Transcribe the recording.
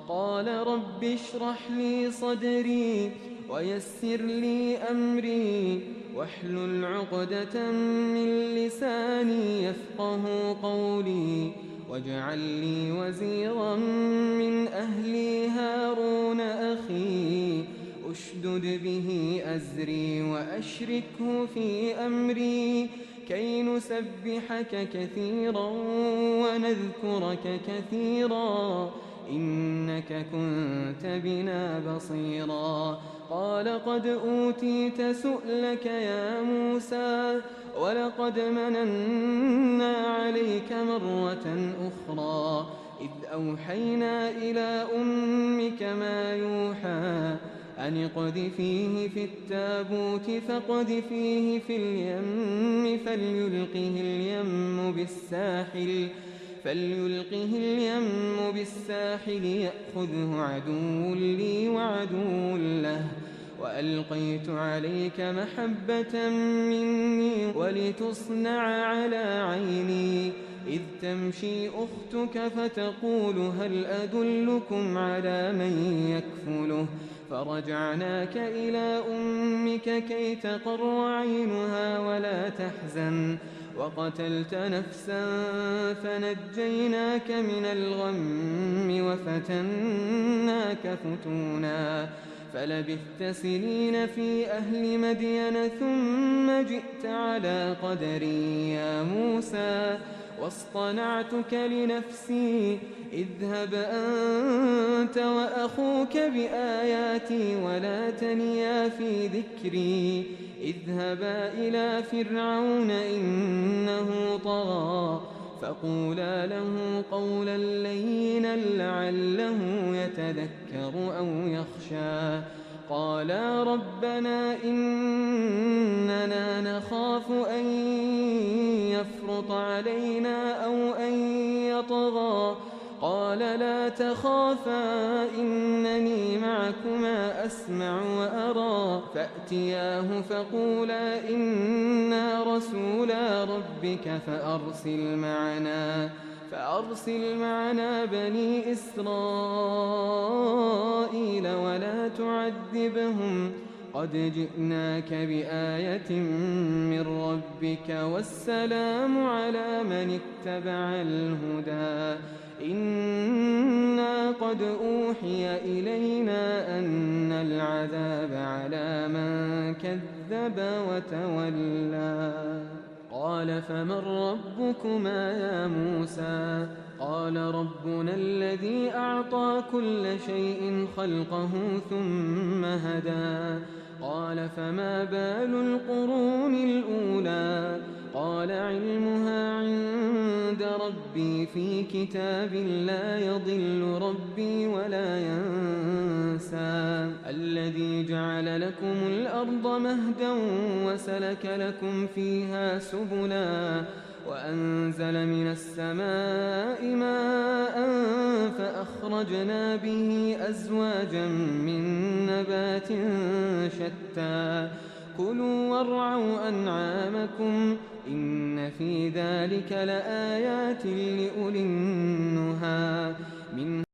قال رب اشرح لي صدري ويسر لي أمري واحلل عقدة من لساني يفقه قولي واجعل لي وزيرا من أهلي هارون أخي أشدد به أزري وأشركه في أمري كي نسبحك كثيرا ونذكرك كثيرا إنك كنت بنا بصيرا قال قد أوتيت سؤلك يا موسى ولقد مننا عليك مرة أخرى إذ أوحينا إلى أمك ما يوحى أن اقذفيه في التابوت فاقذفيه في اليم فليلقه اليم بالساحل يأخذه عدو لي وعدو له وألقيت عليك محبة مني ولتصنع على عيني إذ تمشي أختك فتقول هل أدلكم على من يكفله فرجعناك إلى أمك كي تقر عينها ولا تحزن وقتلت نفسا فنجيناك من الغم وفتناك فتونا فلبثت سنين في أهل مدين ثم جئت على قدري يا موسى واصطنعتك لنفسي اذهب أنت وأخوك بآياتي ولا تنيا في ذكري اذهبا إلى فرعون إنه طغى فقولا له قولا لينا لعله يتذكر أو يخشى قالا ربنا إننا نخاف أن يفرط علينا أو أن يطغى قال لا تخافا إنني معكما أسمع وأرى فأتياه فقولا إنا رسولا ربك فأرسل معنا بني إسرائيل ولا تعذبهم قد جئناك بآية من ربك والسلام على من اتبع الهدى إنا قد أوحي إلينا أن العذاب على من كذب وتولى قال فمن ربكما يا موسى قال ربنا الذي أعطى كل شيء خلقه ثم هدى قال فما بال القرون الأولى قال علمها عند ربي في كتاب لا يضل ربي ولا ينسى الذي جعل لكم الأرض مهدا وسلك لكم فيها سبلا وأنزل من السماء ماء فأخرجنا به أزواجا من نبات شتى كلوا وارعوا أنعامكم إن في ذلك لآيات لأولي النهى